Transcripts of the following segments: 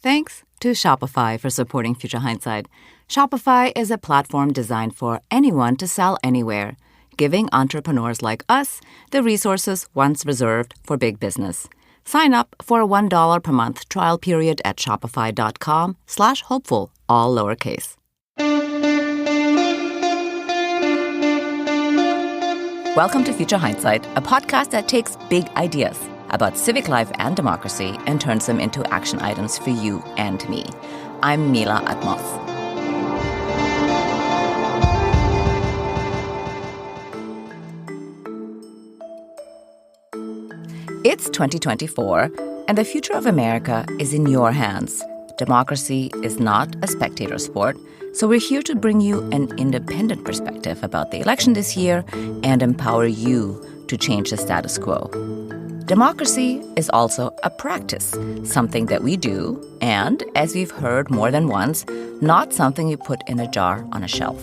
Thanks to Shopify for supporting Future Hindsight. Shopify is a platform designed for anyone to sell anywhere, giving entrepreneurs like us the resources once reserved for big business. Sign up for a $1 per month trial period at shopify.com/hopeful, all lowercase. Welcome to Future Hindsight, a podcast that takes big ideas about civic life and democracy and turns them into action items for you and me. I'm Mila Atmos. It's 2024, and the future of America is in your hands. Democracy is not a spectator sport, so we're here to bring you an independent perspective about the election this year and empower you to change the status quo. Democracy is also a practice, something that we do, and, as we've heard more than once, not something you put in a jar on a shelf.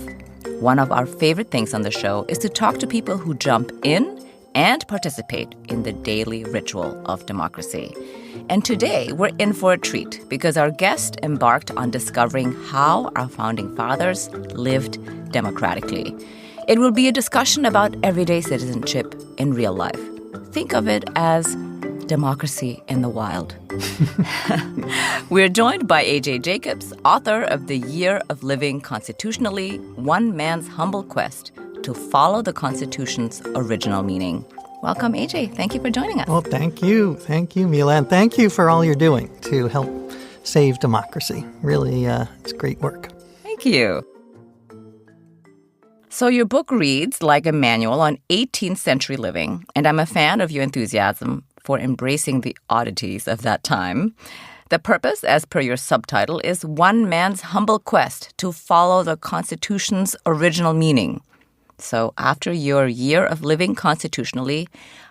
One of our favorite things on the show is to talk to people who jump in and participate in the daily ritual of democracy. And today, we're in for a treat because our guest embarked on discovering how our founding fathers lived democratically. It will be a discussion about everyday citizenship in real life. Think of it as democracy in the wild. We're joined by A.J. Jacobs, author of The Year of Living Constitutionally, One Man's Humble Quest to Follow the Constitution's Original Meaning. Welcome, A.J. Thank you for joining us. Well, thank you. Thank you, Mila. And thank you for all you're doing to help save democracy. Really, it's great work. Thank you. So your book reads like a manual on 18th century living, and I'm a fan of your enthusiasm for embracing the oddities of that time. The purpose, as per your subtitle, is one man's humble quest to follow the Constitution's original meaning. So after your year of living constitutionally,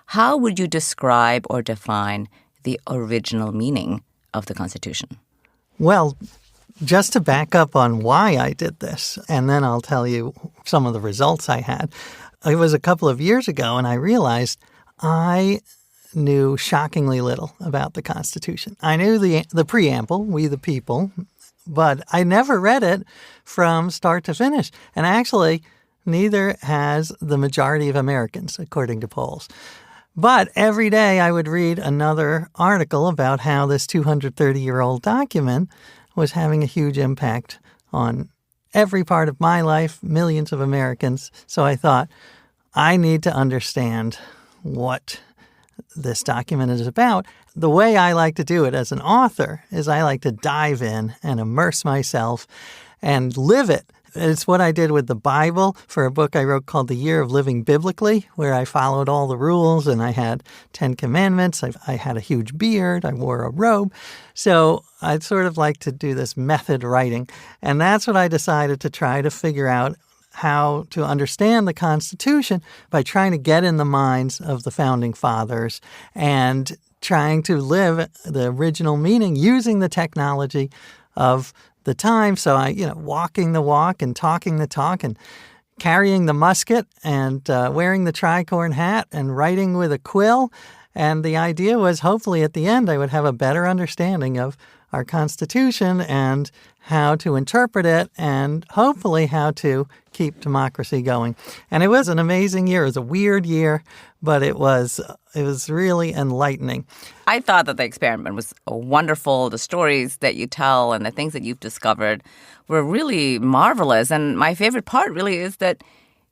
how would you describe or define the original meaning of the Constitution? Well, just to back up on why I did this, and then I'll tell you some of the results I had. It was a couple of years ago, and I realized I knew shockingly little about the Constitution. I knew the preamble, We the People, but I never read it from start to finish. And actually, neither has the majority of Americans, according to polls. But every day I would read another article about how this 230-year-old document was having a huge impact on every part of my life, millions of Americans. So I thought, I need to understand what this document is about. The way I like to do it as an author is I like to dive in and immerse myself and live it. It's what I did with the Bible for a book I wrote called The Year of Living Biblically, where I followed all the rules and I had 10 commandments. I had a huge beard. I wore a robe. So I'd sort of like to do this method writing. And that's what I decided to try to figure out how to understand the Constitution by trying to get in the minds of the founding fathers and trying to live the original meaning using the technology of the time. So walking the walk and talking the talk and carrying the musket and wearing the tricorn hat and writing with a quill. And the idea was hopefully at the end I would have a better understanding of our Constitution and how to interpret it and hopefully how to keep democracy going. And it was an amazing year. It was a weird year, but it was really enlightening. I thought that the experiment was wonderful. The stories that you tell and the things that you've discovered were really marvelous. And my favorite part really is that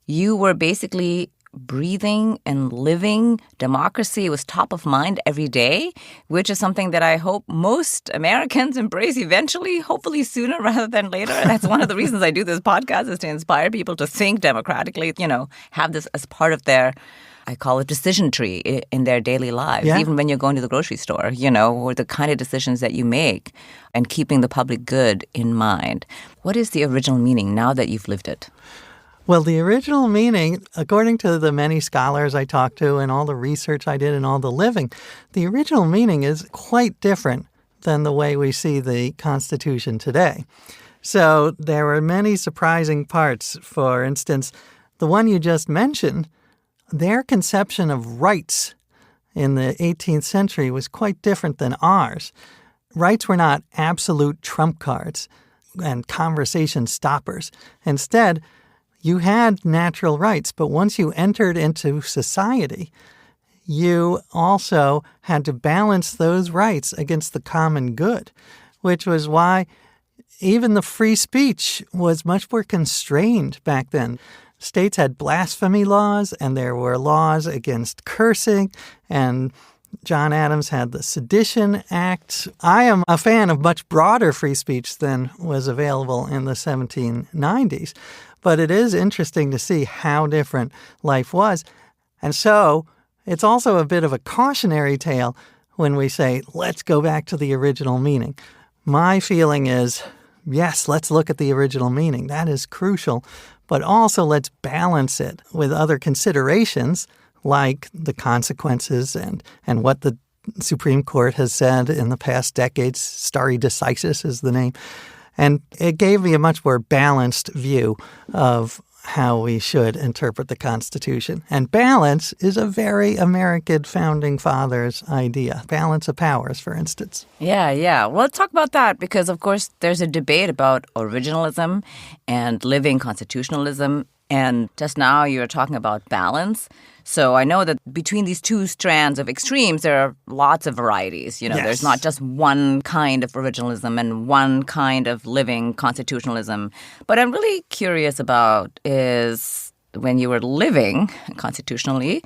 you were basically breathing and living democracy. It was top of mind every day, which is something that I hope most Americans embrace eventually, hopefully sooner rather than later. And that's one of the reasons I do this podcast, is to inspire people to think democratically, have this as part of their, I call it, decision tree in their daily lives, even when you're going to the grocery store, or the kind of decisions that you make and keeping the public good in mind. What is the original meaning now that you've lived it? Well, the original meaning, according to the many scholars I talked to and all the research I did and all the living, the original meaning is quite different than the way we see the Constitution today. So there were many surprising parts. For instance, the one you just mentioned, their conception of rights in the 18th century was quite different than ours. rights were not absolute trump cards and conversation stoppers. Instead, you had natural rights, but once you entered into society, you also had to balance those rights against the common good, which was why even the free speech was much more constrained back then. States had blasphemy laws, and there were laws against cursing, and John Adams had the Sedition Act. I am a fan of much broader free speech than was available in the 1790s, but it is interesting to see how different life was. And so it's also a bit of a cautionary tale when we say, let's go back to the original meaning. My feeling is, yes, let's look at the original meaning. That is crucial. But also let's balance it with other considerations like the consequences and what the Supreme Court has said in the past decades. Stare decisis is the name. And it gave me a much more balanced view of how we should interpret the Constitution. And balance is a very American founding fathers idea. Balance of powers, for instance. Yeah. Well, let's talk about that because, of course, there's a debate about originalism and living constitutionalism. And just now you were talking about balance. So I know that between these two strands of extremes, there are lots of varieties. Yes. There's not just one kind of originalism and one kind of living constitutionalism. But I'm really curious about is when you were living constitutionally,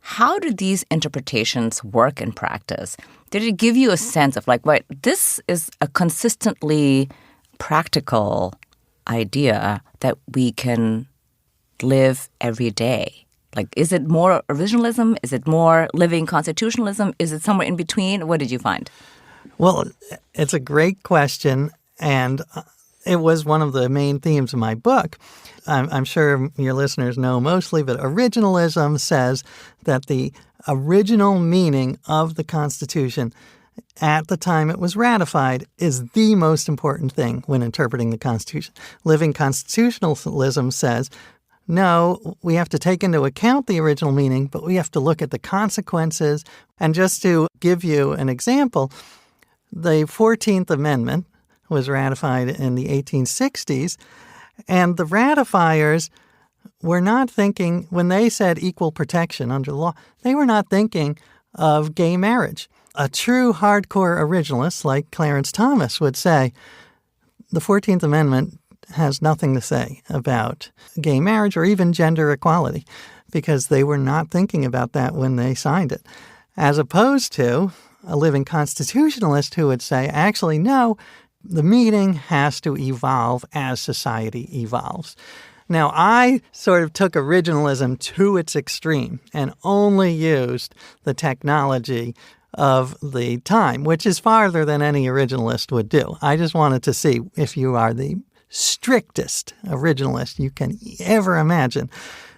how did these interpretations work in practice? Did it give you a sense of this is a consistently practical idea that we can live every day? Is it more originalism? Is it more living constitutionalism? Is it somewhere in between? What did you find? Well, it's a great question, and it was one of the main themes of my book. I'm sure your listeners know mostly, but originalism says that the original meaning of the Constitution at the time it was ratified is the most important thing when interpreting the Constitution. Living constitutionalism says, no, we have to take into account the original meaning, but we have to look at the consequences. And just to give you an example, the 14th Amendment was ratified in the 1860s, and the ratifiers were not thinking, when they said equal protection under the law, they were not thinking of gay marriage. A true hardcore originalist like Clarence Thomas would say, the 14th Amendment has nothing to say about gay marriage or even gender equality because they were not thinking about that when they signed it. As opposed to a living constitutionalist who would say, actually, no, the meaning has to evolve as society evolves. Now, I sort of took originalism to its extreme and only used the technology of the time, which is farther than any originalist would do. I just wanted to see if you are the strictest originalist you can ever imagine,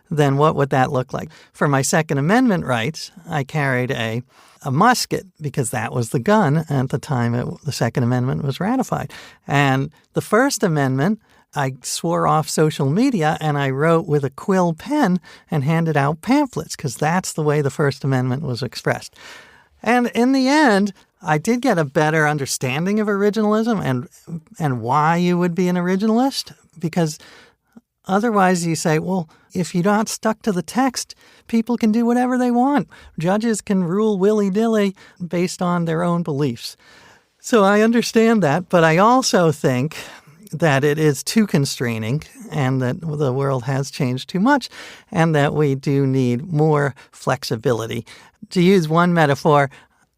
then what would that look like? For my Second Amendment rights, I carried a musket because that was the gun at the time the Second Amendment was ratified. And the First Amendment, I swore off social media and I wrote with a quill pen and handed out pamphlets because that's the way the First Amendment was expressed. And in the end, I did get a better understanding of originalism and why you would be an originalist, because otherwise you say, well, if you're not stuck to the text, people can do whatever they want. Judges can rule willy-nilly based on their own beliefs. So I understand that, but I also think that it is too constraining and that the world has changed too much and that we do need more flexibility. To use one metaphor,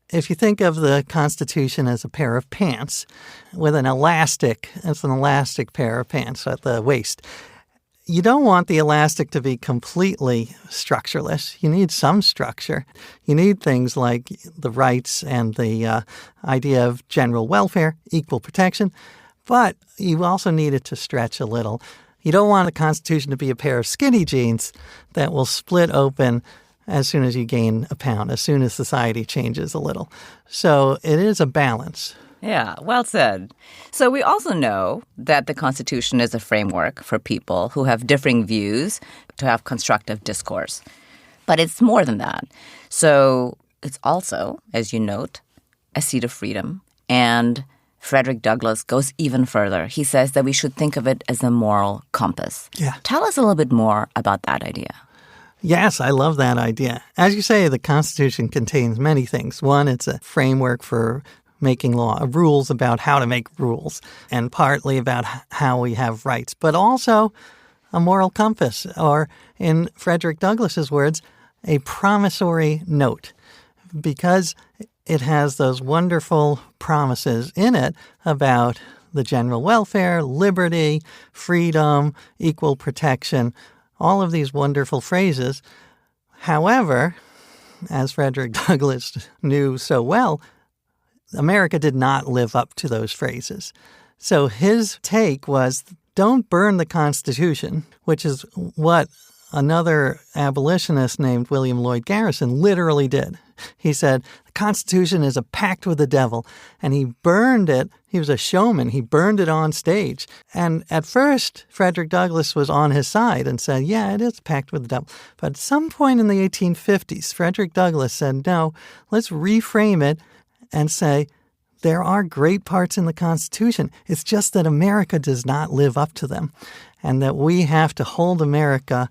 if you think of the Constitution as a pair of pants with an elastic, it's an elastic pair of pants at the waist. You don't want the elastic to be completely structureless. You need some structure. You need things like the rights and the idea of general welfare, equal protection, but you also need it to stretch a little. You don't want the Constitution to be a pair of skinny jeans that will split open as soon as you gain a pound, as soon as society changes a little. So it is a balance. Yeah, well said. So we also know that the Constitution is a framework for people who have differing views to have constructive discourse. But it's more than that. So it's also, as you note, a seat of freedom And Frederick Douglass goes even further. He says that we should think of it as a moral compass. Yeah. Tell us a little bit more about that idea. Yes, I love that idea. As you say, the Constitution contains many things. One, it's a framework for making law, rules about how to make rules, and partly about how we have rights, but also a moral compass, or in Frederick Douglass's words, a promissory note, because it has those wonderful promises in it about the general welfare, liberty, freedom, equal protection, all of these wonderful phrases. However, as Frederick Douglass knew so well, America did not live up to those phrases. So his take was, don't burn the Constitution, which is what another abolitionist named William Lloyd Garrison literally did. He said, the Constitution is a pact with the devil. And he burned it. He was a showman. He burned it on stage. And at first, Frederick Douglass was on his side and said, yeah, it is a pact with the devil. But at some point in the 1850s, Frederick Douglass said, no, let's reframe it and say, there are great parts in the Constitution. It's just that America does not live up to them, and that we have to hold America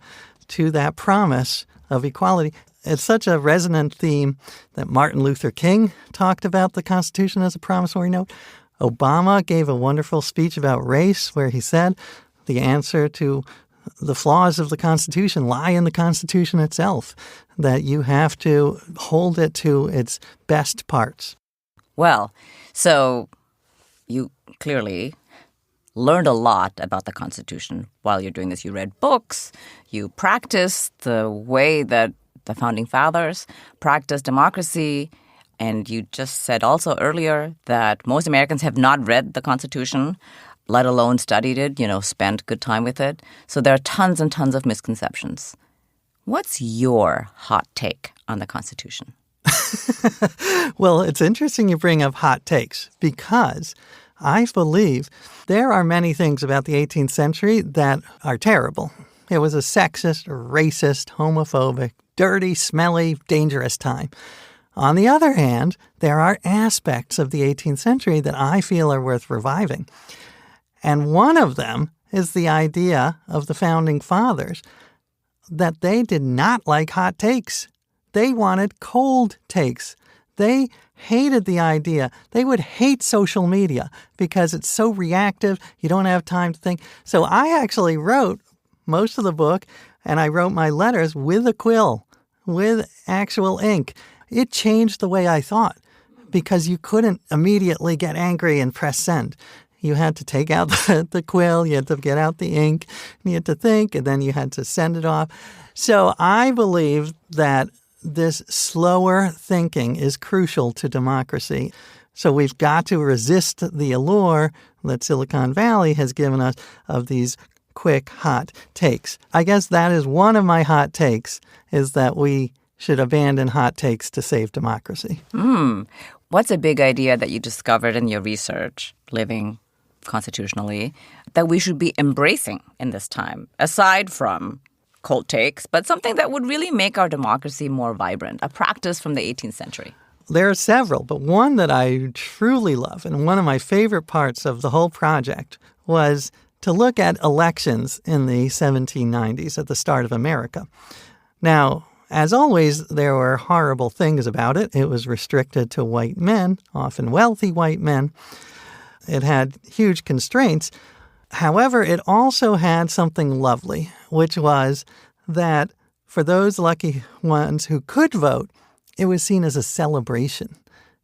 to that promise of equality. It's such a resonant theme that Martin Luther King talked about the Constitution as a promissory note. Obama gave a wonderful speech about race where he said the answer to the flaws of the Constitution lie in the Constitution itself, that you have to hold it to its best parts. Well, so you clearly learned a lot about the Constitution while you're doing this. You read books, you practiced the way that the Founding Fathers practiced democracy, and you just said also earlier that most Americans have not read the Constitution, let alone studied it, spent good time with it. So there are tons and tons of misconceptions. What's your hot take on the Constitution? Well, it's interesting you bring up hot takes, because I believe there are many things about the 18th century that are terrible. It was a sexist, racist, homophobic, dirty, smelly, dangerous time. On the other hand, there are aspects of the 18th century that I feel are worth reviving. And one of them is the idea of the Founding Fathers that they did not like hot takes. They wanted cold takes. They hated the idea. They would hate social media because it's so reactive. You don't have time to think. So I actually wrote most of the book, and I wrote my letters with a quill, with actual ink. It changed the way I thought, because you couldn't immediately get angry and press send. You had to take out the quill, you had to get out the ink, you had to think, and then you had to send it off. So I believe that this slower thinking is crucial to democracy. So we've got to resist the allure that Silicon Valley has given us of these quick, hot takes. I guess that is one of my hot takes, is that we should abandon hot takes to save democracy. What's a big idea that you discovered in your research, living constitutionally, that we should be embracing in this time, aside from cold takes, but something that would really make our democracy more vibrant, a practice from the 18th century? There are several, but one that I truly love, and one of my favorite parts of the whole project, was to look at elections in the 1790s at the start of America. Now, as always, there were horrible things about it. It was restricted to white men, often wealthy white men. It had huge constraints. However, it also had something lovely, which was that for those lucky ones who could vote, it was seen as a celebration.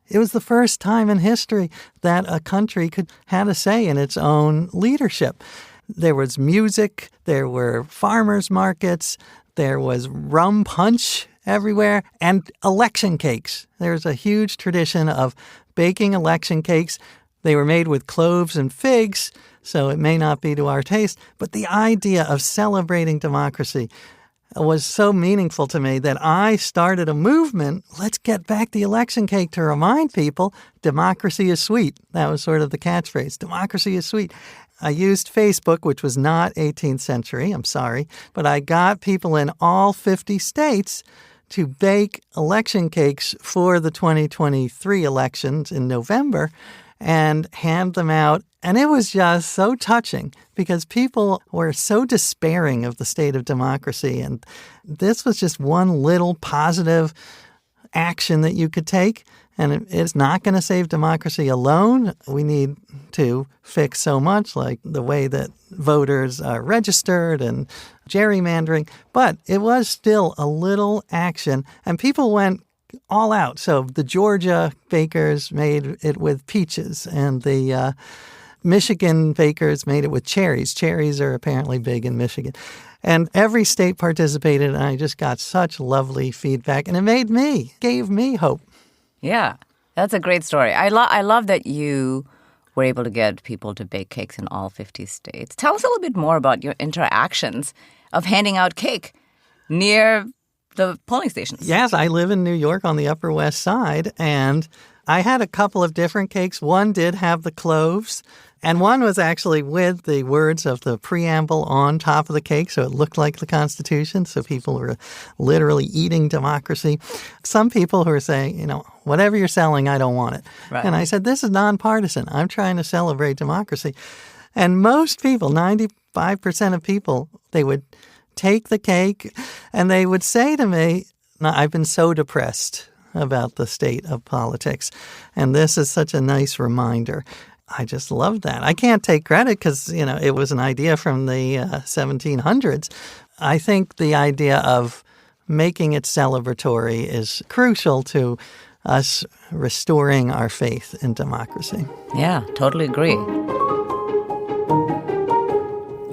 It was the first time in history that a country could have a say in its own leadership. There was music, there were farmers markets, there was rum punch everywhere, and election cakes. There's a huge tradition of baking election cakes. They were made with cloves and figs, so it may not be to our taste, but the idea of celebrating democracy was so meaningful to me that I started a movement. Let's get back the election cake to remind people democracy is sweet. That was sort of the catchphrase, democracy is sweet. I used Facebook, which was not 18th century, I'm sorry, but I got people in all 50 states to bake election cakes for the 2023 elections in November and hand them out. And it was just so touching because people were so despairing of the state of democracy. And this was just one little positive action that you could take. And it's not going to save democracy alone. We need to fix so much, like the way that voters are registered and gerrymandering. But it was still a little action, and people went all out. So the Georgia bakers made it with peaches, and the Michigan bakers made it with cherries. Cherries are apparently big in Michigan. And every state participated, and I just got such lovely feedback, and it gave me hope. Yeah, that's a great story. I love that you were able to get people to bake cakes in all 50 states. Tell us a little bit more about your interactions of handing out cake near the polling stations. Yes, I live in New York on the Upper West Side, and I had a couple of different cakes. One did have the cloves, and one was actually with the words of the preamble on top of the cake, so it looked like the Constitution, so people were literally eating democracy. Some people who are saying, whatever you're selling, I don't want it. Right. And I said, this is nonpartisan. I'm trying to celebrate democracy. And most people, 95% of people, they would take the cake and they would say to me, I've been so depressed about the state of politics, and this is such a nice reminder. I just love that. I can't take credit because, it was an idea from the 1700s. I think the idea of making it celebratory is crucial to us restoring our faith in democracy. Yeah, totally agree.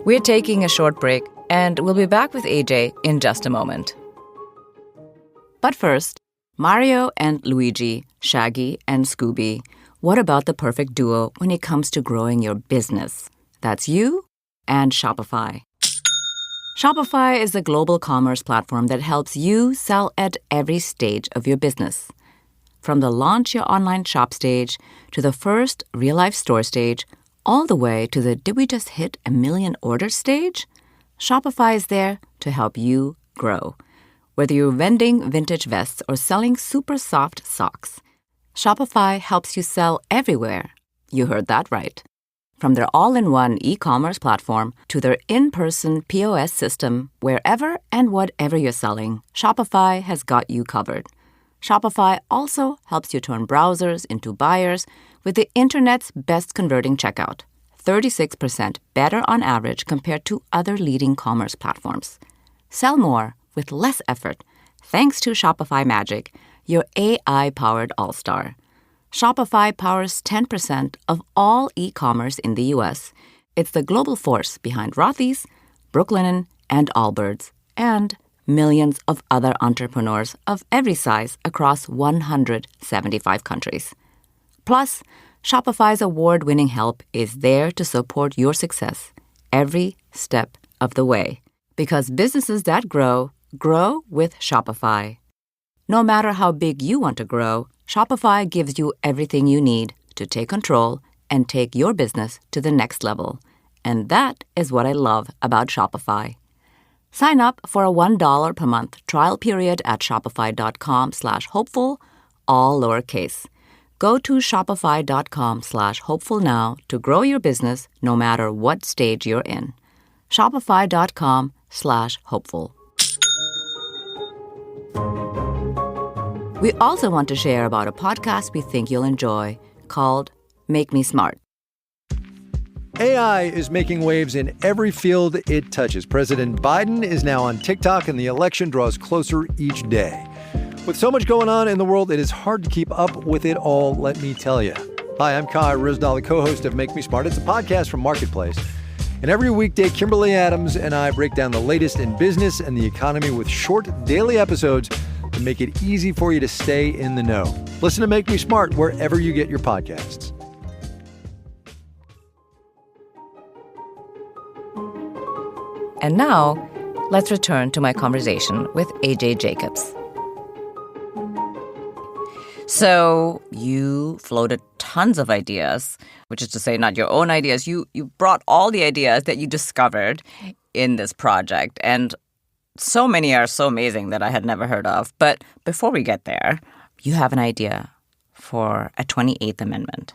We're taking a short break, and we'll be back with AJ in just a moment. But first, Mario and Luigi, Shaggy and Scooby, what about the perfect duo when it comes to growing your business? That's you and Shopify. Shopify is a global commerce platform that helps you sell at every stage of your business. From the launch your online shop stage to the first real-life store stage, all the way to the did we just hit 1 million orders stage? Shopify is there to help you grow. Whether you're vending vintage vests or selling super soft socks, Shopify helps you sell everywhere. You heard that right. From their all-in-one e-commerce platform to their in-person POS system, wherever and whatever you're selling, Shopify has got you covered. Shopify also helps you turn browsers into buyers with the internet's best converting checkout, 36% better on average compared to other leading commerce platforms. Sell more with less effort thanks to Shopify Magic, your AI-powered all-star. Shopify powers 10% of all e-commerce in the U.S. It's the global force behind Rothy's, Brooklinen, and Allbirds, and millions of other entrepreneurs of every size across 175 countries. Plus, Shopify's award-winning help is there to support your success every step of the way. Because businesses that grow with Shopify. No matter how big you want to grow, Shopify gives you everything you need to take control and take your business to the next level. And that is what I love about Shopify. Sign up for a $1 per month trial period at shopify.com/hopeful, all lowercase. Go to shopify.com/hopeful now to grow your business no matter what stage you're in. Shopify.com/hopeful. We also want to share about a podcast we think you'll enjoy called Make Me Smart. AI is making waves in every field it touches. President Biden is now on TikTok, and the election draws closer each day. With so much going on in the world, it is hard to keep up with it all, let me tell you. Hi, I'm Kai Rizdal, the co-host of Make Me Smart. It's a podcast from Marketplace. And every weekday, Kimberly Adams and I break down the latest in business and the economy with short daily episodes to make it easy for you to stay in the know. Listen to Make Me Smart wherever you get your podcasts. And now, let's return to my conversation with AJ Jacobs. So you floated tons of ideas, which is to say not your own ideas. You brought all the ideas that you discovered in this project and So many are so amazing that I had never heard of. But before we get there, you have an idea for a 28th Amendment.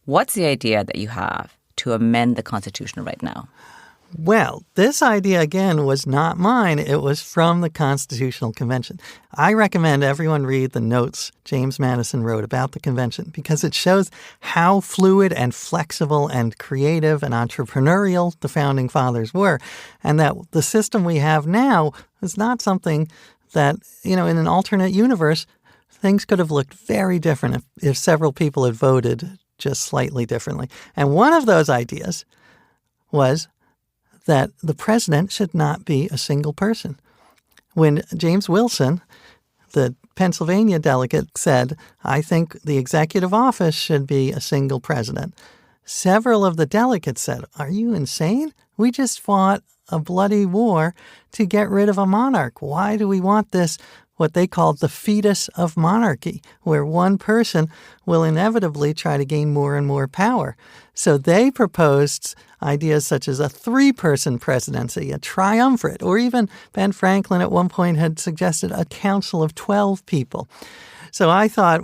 What's the idea that you have to amend the Constitution right now? Well, this idea, again, was not mine. It was from the Constitutional Convention. I recommend everyone read the notes James Madison wrote about the convention because it shows how fluid and flexible and creative and entrepreneurial the Founding Fathers were, and that the system we have now is not something that, in an alternate universe, things could have looked very different if several people had voted just slightly differently. And one of those ideas was that the president should not be a single person. When James Wilson, the Pennsylvania delegate, said, I think the executive office should be a single president, several of the delegates said, are you insane? We just fought a bloody war to get rid of a monarch. Why do we want this, what they called the fetus of monarchy, where one person will inevitably try to gain more and more power? So they proposed ideas such as a 3-person presidency, a triumvirate, or even Ben Franklin at one point had suggested a council of 12 people. So I thought,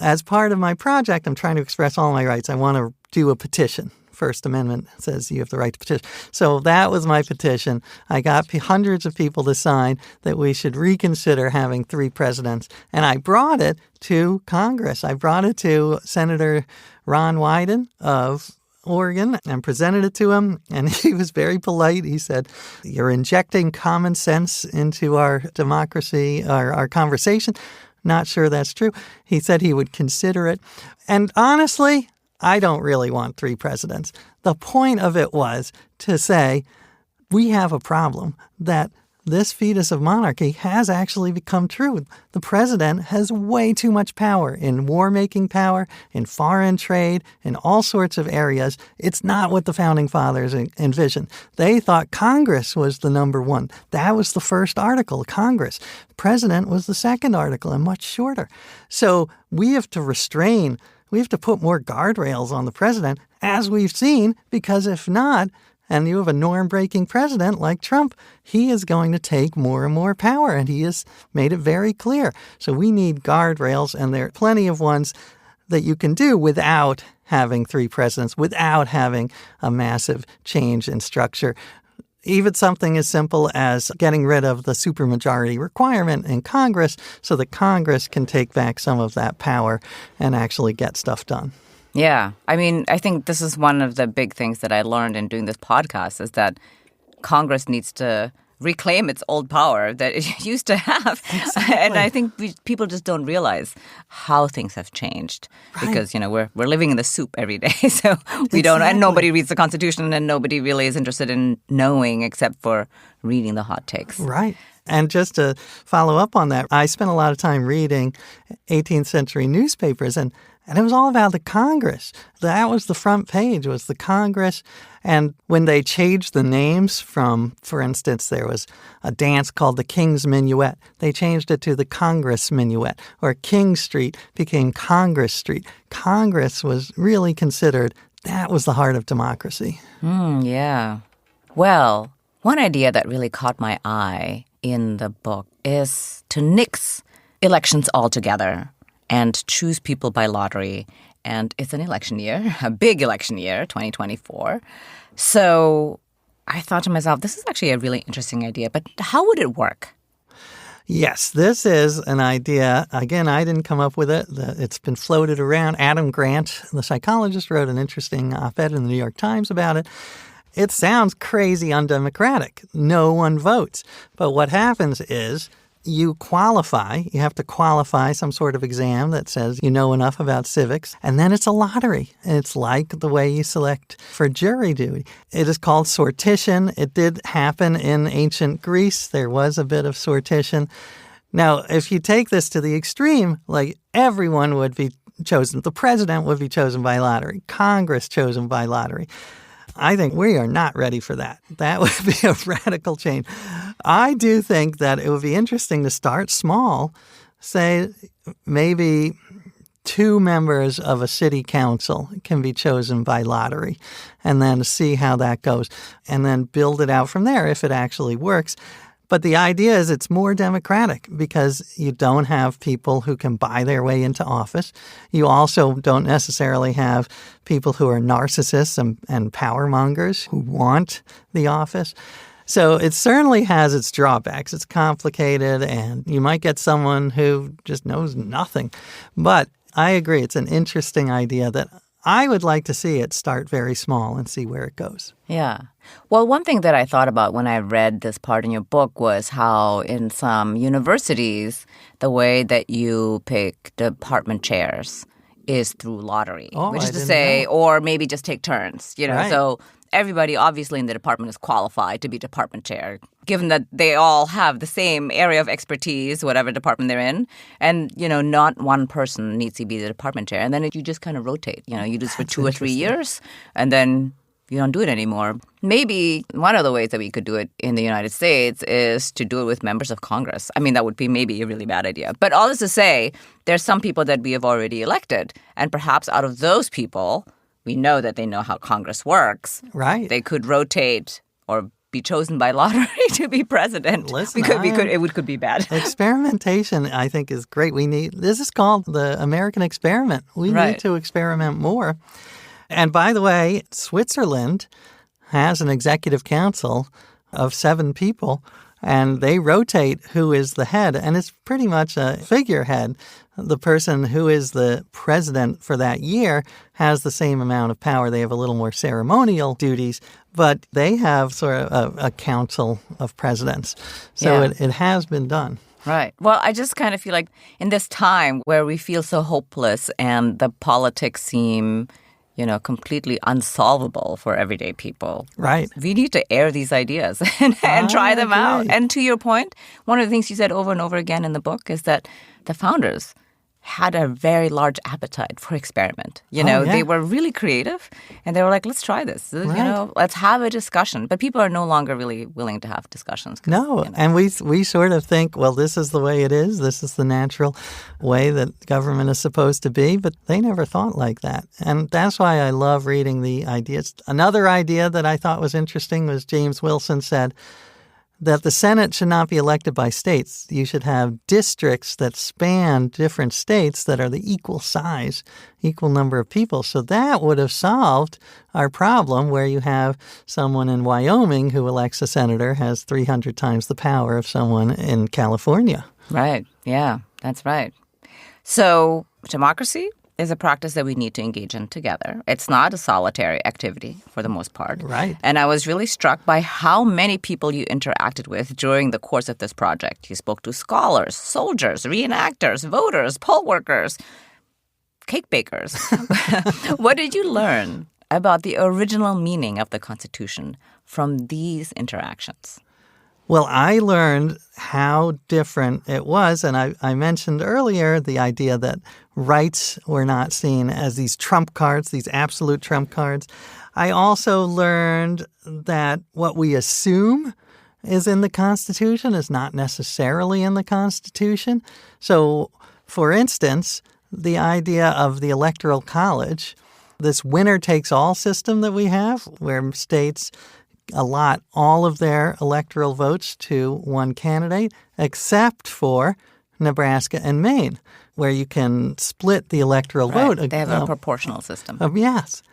as part of my project, I'm trying to express all my rights. I want to do a petition. First Amendment says you have the right to petition. So that was my petition. I got hundreds of people to sign that we should reconsider having 3 presidents. And I brought it to Congress. I brought it to Senator Ron Wyden of Oregon and presented it to him. And he was very polite. He said, you're injecting common sense into our democracy, our conversation. Not sure that's true. He said he would consider it. And honestly, I don't really want 3 presidents. The point of it was to say we have a problem that this fetus of monarchy has actually become true. The president has way too much power in war-making power, in foreign trade, in all sorts of areas. It's not what the Founding Fathers envisioned. They thought Congress was the number one. That was the first article, Congress. President was the second article and much shorter. So we have to restrain. We have to put more guardrails on the president, as we've seen, because if not, and you have a norm-breaking president like Trump, he is going to take more and more power, and he has made it very clear. So we need guardrails, and there are plenty of ones that you can do without having 3 presidents, without having a massive change in structure. Even something as simple as getting rid of the supermajority requirement in Congress so that Congress can take back some of that power and actually get stuff done. Yeah. I mean, I think this is one of the big things that I learned in doing this podcast is that Congress needs to reclaim its old power that it used to have. Exactly. And I think people just don't realize how things have changed because, we're living in the soup every day. So we don't, and nobody reads the Constitution and nobody really is interested in knowing except for reading the hot takes. Right. And just to follow up on that, I spent a lot of time reading 18th century newspapers and it was all about the Congress. That was the front page, was the Congress. And when they changed the names from, for instance, there was a dance called the King's Minuet. They changed it to the Congress Minuet, or King Street became Congress Street. Congress was really considered, that was the heart of democracy. Yeah. Well, one idea that really caught my eye in the book is to nix elections altogether and choose people by lottery. And it's an election year, a big election year, 2024. So I thought to myself, this is actually a really interesting idea, but how would it work? Yes, this is an idea. Again, I didn't come up with it. It's been floated around. Adam Grant, the psychologist, wrote an interesting op-ed in the New York Times about it. It sounds crazy undemocratic. No one votes. But what happens is you qualify. You have to qualify some sort of exam that says you know enough about civics. And then it's a lottery. And it's like the way you select for jury duty. It is called sortition. It did happen in ancient Greece. There was a bit of sortition. Now, if you take this to the extreme, like everyone would be chosen. The president would be chosen by lottery. Congress chosen by lottery. I think we are not ready for that. That would be a radical change. I do think that it would be interesting to start small, say maybe 2 members of a city council can be chosen by lottery, and then see how that goes, and then build it out from there if it actually works. But the idea is it's more democratic because you don't have people who can buy their way into office. You also don't necessarily have people who are narcissists and power mongers who want the office. So it certainly has its drawbacks. It's complicated, and you might get someone who just knows nothing. But I agree, it's an interesting idea that I would like to see it start very small and see where it goes. Yeah. Well, one thing that I thought about when I read this part in your book was how in some universities, the way that you pick department chairs is through lottery, which is to say, or maybe just take turns, Right. So everybody obviously in the department is qualified to be department chair, given that they all have the same area of expertise, whatever department they're in. And, not one person needs to be the department chair. And then you just kind of rotate. You do this for 2 or 3 years, and then you don't do it anymore. Maybe one of the ways that we could do it in the United States is to do it with members of Congress. I mean, that would be maybe a really bad idea. But all this to say, there's some people that we have already elected. And perhaps out of those people, we know that they know how Congress works. Right. They could rotate or be chosen by lottery to be president. Listen, it could be bad. Experimentation, I think, is great. This is called the American experiment. We need to experiment more. And by the way, Switzerland has an executive council of 7 people, and they rotate who is the head. And it's pretty much a figurehead. The person who is the president for that year has the same amount of power. They have a little more ceremonial duties, but they have sort of a council of presidents. So it has been done. Right. Well, I just kind of feel like in this time where we feel so hopeless and the politics seem completely unsolvable for everyday people. Right. We need to air these ideas and try them out. And to your point, one of the things you said over and over again in the book is that the founders had a very large appetite for experiment. They were really creative, and they were like, let's try this. Let's have a discussion. But people are no longer really willing to have discussions. No, and we sort of think, well, this is the way it is. This is the natural way that government is supposed to be. But they never thought like that. And that's why I love reading the ideas. Another idea that I thought was interesting was James Wilson said that the Senate should not be elected by states. You should have districts that span different states that are the equal size, equal number of people. So that would have solved our problem where you have someone in Wyoming who elects a senator has 300 times the power of someone in California. Right. Yeah, that's right. So democracy is a practice that we need to engage in together. It's not a solitary activity for the most part. Right. And I was really struck by how many people you interacted with during the course of this project. You spoke to scholars, soldiers, reenactors, voters, poll workers, cake bakers. What did you learn about the original meaning of the Constitution from these interactions? Well, I learned how different it was. And I mentioned earlier the idea that rights were not seen as these trump cards, these absolute trump cards. I also learned that what we assume is in the Constitution is not necessarily in the Constitution. So, for instance, the idea of the Electoral College, this winner-takes-all system that we have, where states allot all of their electoral votes to one candidate, except for Nebraska and Maine, where you can split the electoral vote. They have a proportional system. Yes.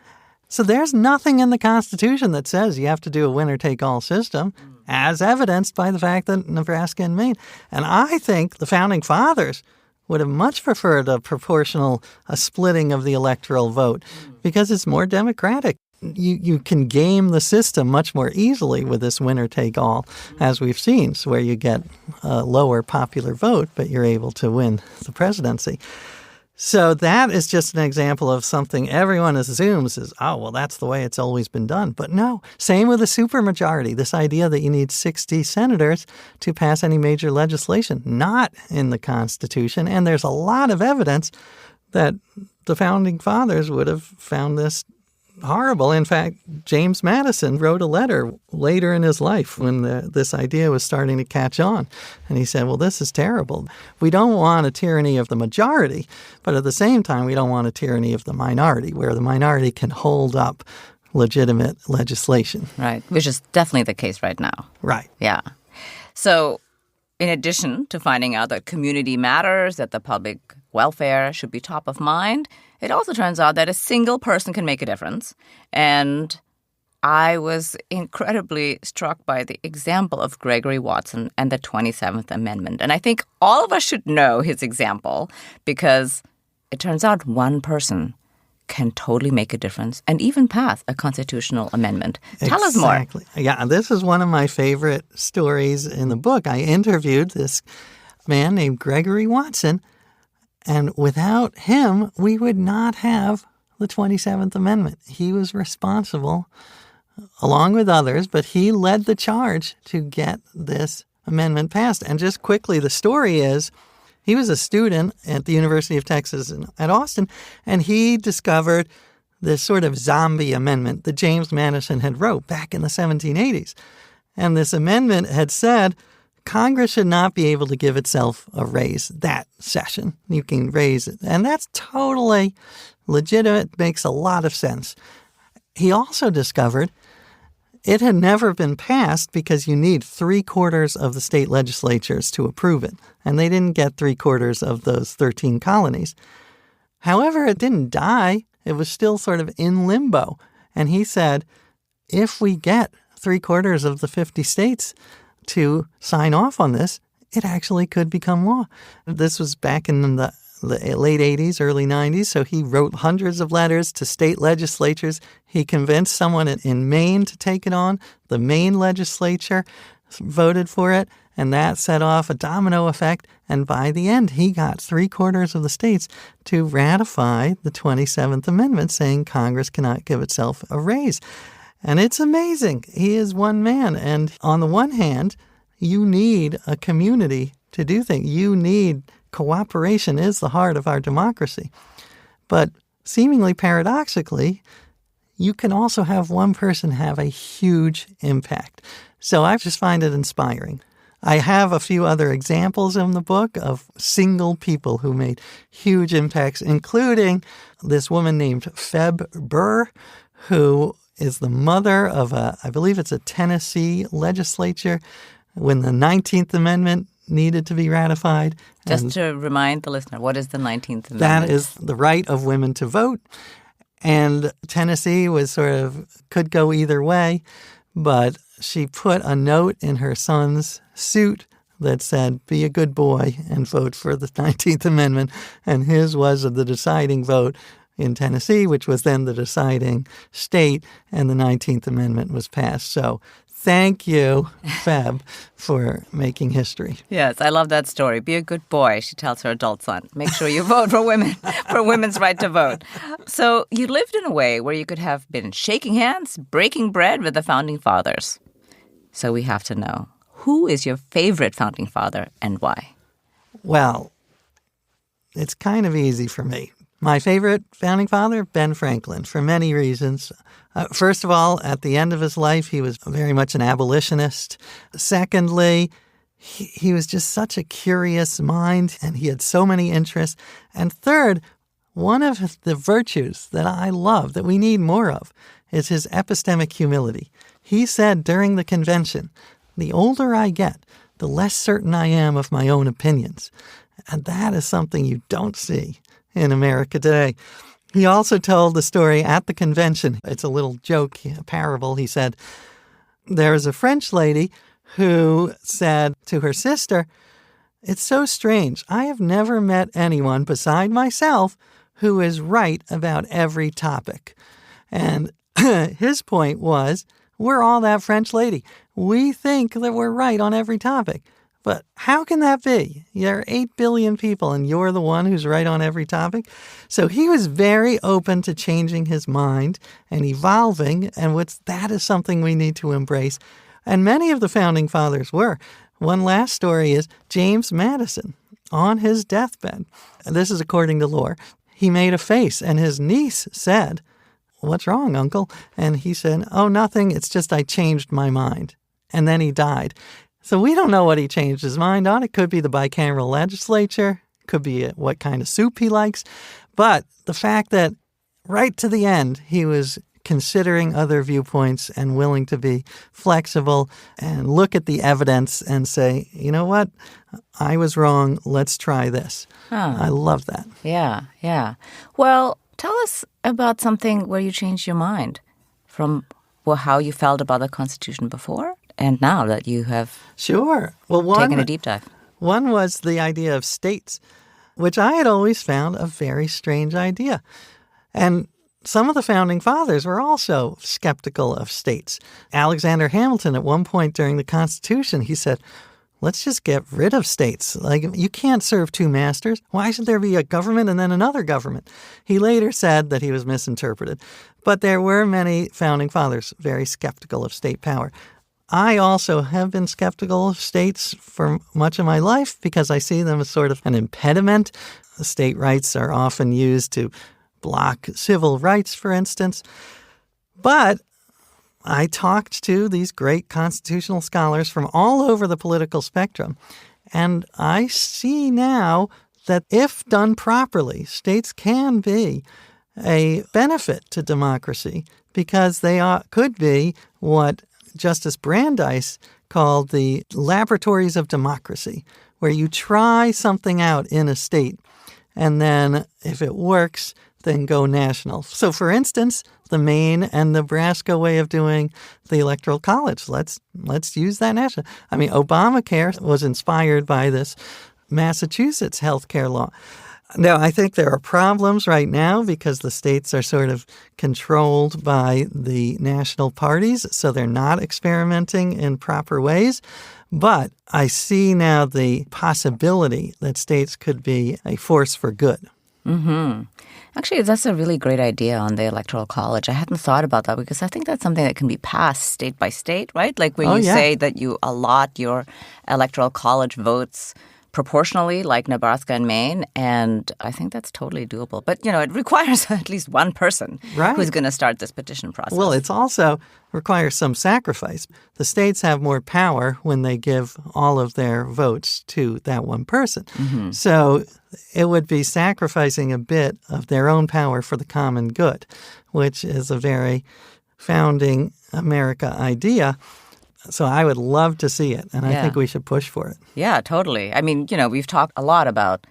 So there's nothing in the Constitution that says you have to do a winner-take-all system, as evidenced by the fact that Nebraska and Maine. And I think the Founding Fathers would have much preferred a splitting of the electoral vote because it's more democratic. You can game the system much more easily with this winner-take-all, as we've seen, so where you get a lower popular vote, but you're able to win the presidency. So that is just an example of something everyone assumes is, oh, well, that's the way it's always been done. But no, same with the supermajority, this idea that you need 60 senators to pass any major legislation, not in the Constitution. And there's a lot of evidence that the Founding Fathers would have found this horrible. In fact, James Madison wrote a letter later in his life when this idea was starting to catch on. And he said, well, this is terrible. We don't want a tyranny of the majority, but at the same time, we don't want a tyranny of the minority, where the minority can hold up legitimate legislation. Right, which is definitely the case right now. Right. Yeah. So in addition to finding out that community matters, that the public welfare should be top of mind, it also turns out that a single person can make a difference. And I was incredibly struck by the example of Gregory Watson and the 27th Amendment. And I think all of us should know his example because it turns out one person can totally make a difference and even pass a constitutional amendment. Tell us more. Exactly. Yeah, this is one of my favorite stories in the book. I interviewed this man named Gregory Watson, and without him, we would not have the 27th Amendment. He was responsible, along with others, but he led the charge to get this amendment passed. And just quickly, the story is he was a student at the University of Texas at Austin, and he discovered this sort of zombie amendment that James Madison had wrote back in the 1780s. And this amendment had said Congress should not be able to give itself a raise that session. You can raise it. And that's totally legitimate, makes a lot of sense. He also discovered it had never been passed because you need 3/4 of the state legislatures to approve it. And they didn't get 3/4 of those 13 colonies. However, it didn't die. It was still sort of in limbo. And he said, if we get 3/4 of the 50 states to sign off on this, it actually could become law. This was back in the late 80s, early 90s, so he wrote hundreds of letters to state legislatures. He convinced someone in Maine to take it on. The Maine legislature voted for it, and that set off a domino effect. And by the end, he got 3/4 of the states to ratify the 27th Amendment, saying Congress cannot give itself a raise. And it's amazing. He is one man. And on the one hand, you need a community to do things. You need cooperation is the heart of our democracy. But seemingly paradoxically, you can also have one person have a huge impact. So I just find it inspiring. I have a few other examples in the book of single people who made huge impacts, including this woman named Feb Burr, who is the mother of I believe it's a Tennessee legislature when the 19th Amendment needed to be ratified. Just to remind the listener, what is the 19th Amendment? That is the right of women to vote. And Tennessee was could go either way, but she put a note in her son's suit that said, be a good boy and vote for the 19th Amendment. And his was the deciding vote in Tennessee, which was then the deciding state, and the 19th Amendment was passed. So thank you, Feb, for making history. Yes, I love that story. Be a good boy, she tells her adult son. Make sure you vote for women, for women's right to vote. So you lived in a way where you could have been shaking hands, breaking bread with the Founding Fathers. So we have to know, who is your favorite Founding Father and why? Well, it's kind of easy for me. My favorite Founding Father, Ben Franklin, for many reasons. First of all, at the end of his life, he was very much an abolitionist. Secondly, he was just such a curious mind, and he had so many interests. And third, one of the virtues that I love, that we need more of, is his epistemic humility. He said during the convention, the older I get, the less certain I am of my own opinions. And that is something you don't see in America today. He also told the story at the convention. It's a little joke, a parable. He said, there was a French lady who said to her sister, it's so strange. I have never met anyone beside myself who is right about every topic. And his point was, we're all that French lady. We think that we're right on every topic. But how can that be? There are 8 billion people and you're the one who's right on every topic. So he was very open to changing his mind and evolving, and that is something we need to embrace. And many of the Founding Fathers were. One last story is James Madison on his deathbed. And this is according to lore. He made a face and his niece said, what's wrong, Uncle? And he said, oh, nothing. It's just I changed my mind. And then he died. So we don't know what he changed his mind on. It could be the bicameral legislature. It could be what kind of soup he likes. But the fact that right to the end, he was considering other viewpoints and willing to be flexible and look at the evidence and say, you know what, I was wrong, let's try this. I love that. Yeah. Well, tell us about something where you changed your mind from how you felt about the Constitution before and now that you have taken a deep dive. One was the idea of states, which I had always found a very strange idea. And some of the founding fathers were also skeptical of states. Alexander Hamilton, at one point during the Constitution, he said, let's just get rid of states. Like, you can't serve two masters. Why should there be a government and then another government? He later said that he was misinterpreted. But there were many founding fathers very skeptical of state power. I also have been skeptical of states for much of my life because I see them as sort of an impediment. State rights are often used to block civil rights, for instance. But I talked to these great constitutional scholars from all over the political spectrum, and I see now that if done properly, states can be a benefit to democracy because they could be what Justice Brandeis called the laboratories of democracy, where you try something out in a state, and then if it works, then go national. So, for instance, the Maine and Nebraska way of doing the Electoral College, let's use that national. I mean, Obamacare was inspired by this Massachusetts healthcare law. Now, I think there are problems right now because the states are sort of controlled by the national parties, so they're not experimenting in proper ways. But I see now the possibility that states could be a force for good. Mm-hmm. Actually, that's a really great idea on the Electoral College. I hadn't thought about that because I think that's something that can be passed state by state, right? Like where you say that you allot your Electoral College votes proportionally, like Nebraska and Maine, and I think that's totally doable. But, it requires at least one person who's going to start this petition process. Well, it's also requires some sacrifice. The states have more power when they give all of their votes to that one person. Mm-hmm. So it would be sacrificing a bit of their own power for the common good, which is a very founding America idea. So I would love to see it, and I think we should push for it. Yeah, totally. I mean, we've talked a lot about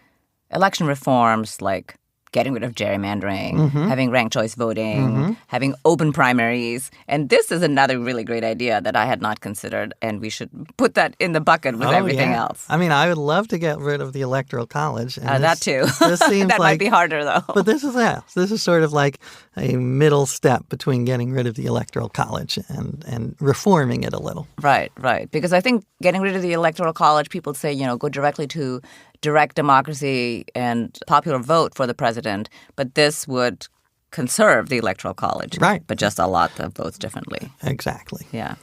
election reforms like getting rid of gerrymandering, having ranked choice voting, having open primaries. And this is another really great idea that I had not considered, and we should put that in the bucket with everything else. I mean, I would love to get rid of the Electoral College. And that too. This seems that might be harder, though. But this is sort of like a middle step between getting rid of the Electoral College and reforming it a little. Right. Because I think getting rid of the Electoral College, people say, go directly to direct democracy and popular vote for the president, but this would conserve the Electoral College. Right. But just allot the votes differently. Exactly. Yeah.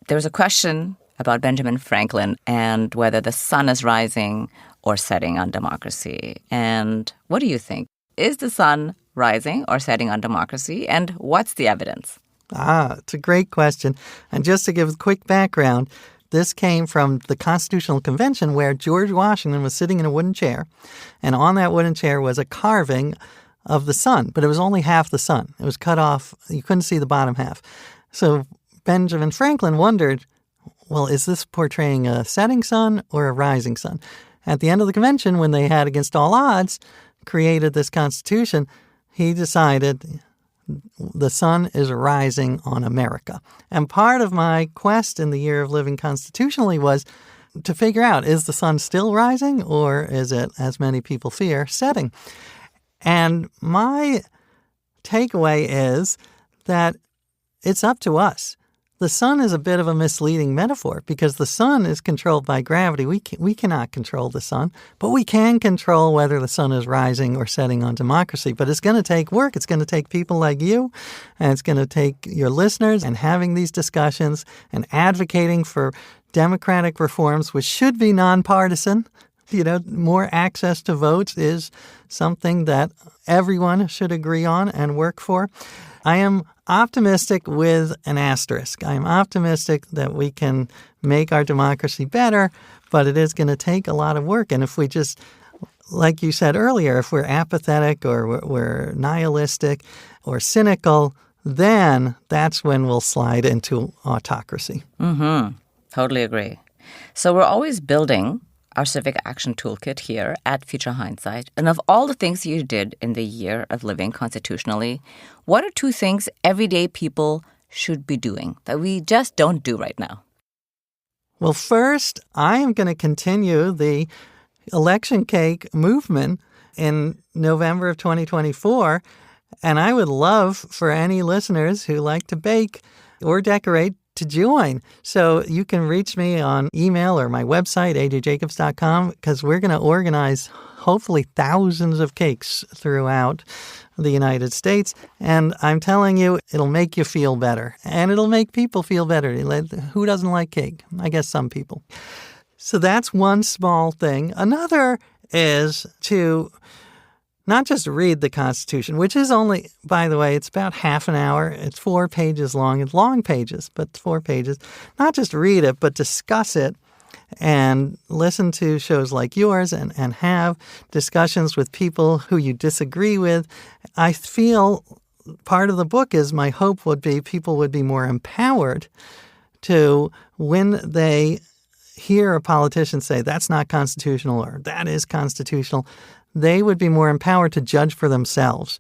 There was a question about Benjamin Franklin and whether the sun is rising or setting on democracy. And what do you think? Is the sun rising or setting on democracy? And what's the evidence? It's a great question. And just to give a quick background, this came from the Constitutional Convention where George Washington was sitting in a wooden chair, and on that wooden chair was a carving of the sun, but it was only half the sun. It was cut off. You couldn't see the bottom half. So Benjamin Franklin wondered, well, is this portraying a setting sun or a rising sun? At the end of the convention, when they had, against all odds, created this Constitution, he decided the sun is rising on America. And part of my quest in the year of living constitutionally was to figure out, is the sun still rising or is it, as many people fear, setting? And my takeaway is that it's up to us. The sun is a bit of a misleading metaphor because the sun is controlled by gravity. We cannot control the sun, but we can control whether the sun is rising or setting on democracy. But it's going to take work. It's going to take people like you, and it's going to take your listeners and having these discussions and advocating for democratic reforms, which should be nonpartisan. More access to votes is something that everyone should agree on and work for. I am optimistic with an asterisk. I am optimistic that we can make our democracy better, but it is going to take a lot of work. And if we just, like you said earlier, if we're apathetic or we're nihilistic or cynical, then that's when we'll slide into autocracy. Totally agree. So we're always building our civic action toolkit here at Future Hindsight. And of all the things you did in the year of living constitutionally, what are 2 things everyday people should be doing that we just don't do right now? Well, first, I am going to continue the election cake movement in November of 2024. And I would love for any listeners who like to bake or decorate to join. So you can reach me on email or my website, ajjacobs.com, because we're going to organize hopefully thousands of cakes throughout the United States. And I'm telling you, it'll make you feel better. And it'll make people feel better. Who doesn't like cake? I guess some people. So that's one small thing. Another is to not just read the Constitution, which is only, by the way, it's about half an hour. It's 4 pages long. It's long pages, but 4 pages. Not just read it, but discuss it and listen to shows like yours and have discussions with people who you disagree with. I feel part of the book is my hope would be people would be more empowered to, when they hear a politician say that's not constitutional or that is constitutional, they would be more empowered to judge for themselves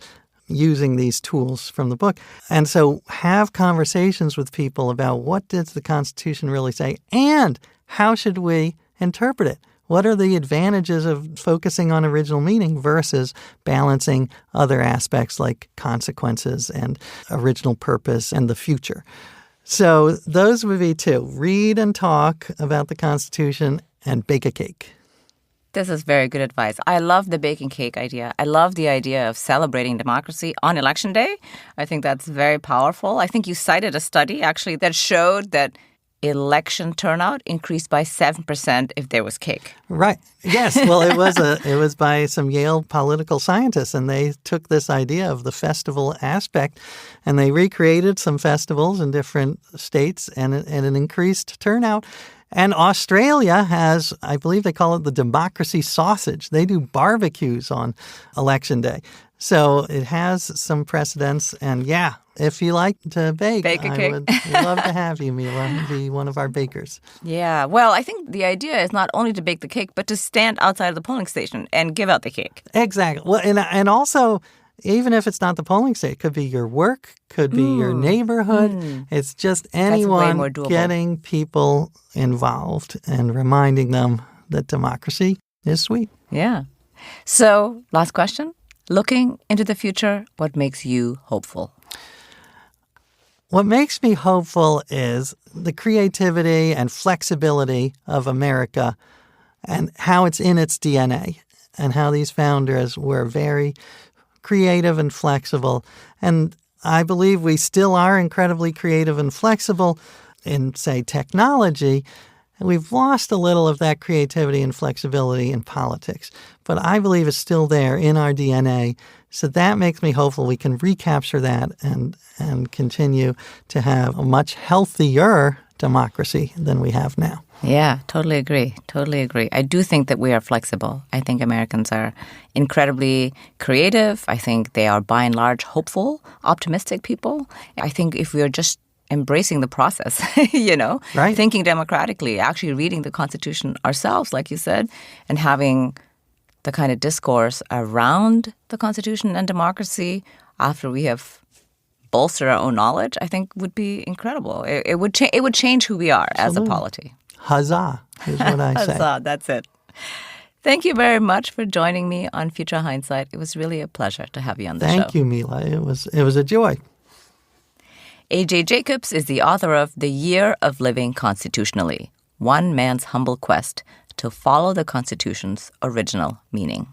using these tools from the book. And so have conversations with people about what does the Constitution really say and how should we interpret it? What are the advantages of focusing on original meaning versus balancing other aspects like consequences and original purpose and the future? So those would be 2. Read and talk about the Constitution and bake a cake. This is very good advice. I love the baking cake idea. I love the idea of celebrating democracy on Election Day. I think that's very powerful. I think you cited a study, actually, that showed that election turnout increased by 7% if there was cake. Right. Yes. Well, it was by some Yale political scientists, and they took this idea of the festival aspect, and they recreated some festivals in different states, and it increased turnout. And Australia has, I believe they call it the democracy sausage. They do barbecues on Election Day. So it has some precedence. And yeah, if you like to bake a cake. I would love to have you, Mila, be one of our bakers. Yeah. Well, I think the idea is not only to bake the cake, but to stand outside of the polling station and give out the cake. Exactly. Well, and also, even if it's not the polling state, it could be your work, could be your neighborhood. It's just anyone getting people involved and reminding them that democracy is sweet. Yeah. So, last question. Looking into the future, what makes you hopeful? What makes me hopeful is the creativity and flexibility of America and how it's in its DNA and how these founders were very creative and flexible. And I believe we still are incredibly creative and flexible in, say, technology. And we've lost a little of that creativity and flexibility in politics. But I believe it's still there in our DNA. So that makes me hopeful we can recapture that and continue to have a much healthier democracy than we have now. Yeah, totally agree. Totally agree. I do think that we are flexible. I think Americans are incredibly creative. I think they are, by and large, hopeful, optimistic people. I think if we are just embracing the process, right. Thinking democratically, actually reading the Constitution ourselves, like you said, and having the kind of discourse around the Constitution and democracy after we have bolstered our own knowledge, I think would be incredible. It would change who we are as a polity. Huzzah is what I say. Huzzah, that's it. Thank you very much for joining me on Future Hindsight. It was really a pleasure to have you on the show. Thank you, Mila. It was a joy. A.J. Jacobs is the author of The Year of Living Constitutionally, One Man's Humble Quest to Follow the Constitution's Original Meaning.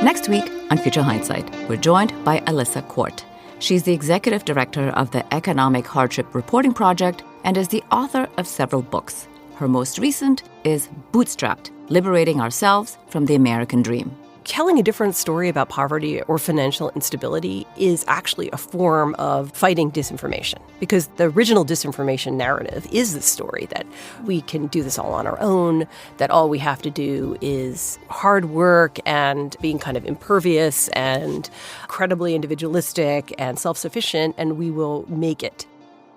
Next week on Future Hindsight, we're joined by Alyssa Quart. She's the executive director of the Economic Hardship Reporting Project and is the author of several books. Her most recent is Bootstrapped, Liberating Ourselves from the American Dream. telling a different story about poverty or financial instability is actually a form of fighting disinformation, because the original disinformation narrative is the story that we can do this all on our own, that all we have to do is hard work and being kind of impervious and incredibly individualistic and self-sufficient, and we will make it.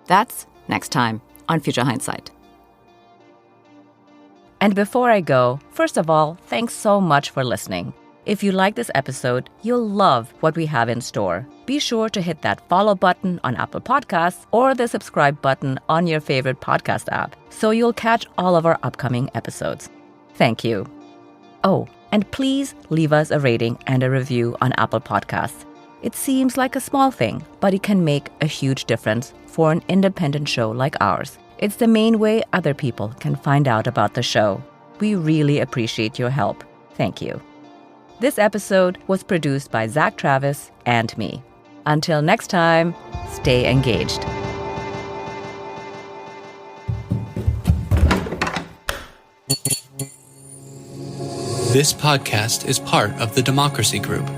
That's next time on Future Hindsight. And before I go, first of all, thanks so much for listening. If you like this episode, you'll love what we have in store. Be sure to hit that follow button on Apple Podcasts or the subscribe button on your favorite podcast app so you'll catch all of our upcoming episodes. Thank you. Oh, and please leave us a rating and a review on Apple Podcasts. It seems like a small thing, but it can make a huge difference for an independent show like ours. It's the main way other people can find out about the show. We really appreciate your help. Thank you. This episode was produced by Zach Travis and me. Until next time, stay engaged. This podcast is part of the Democracy Group.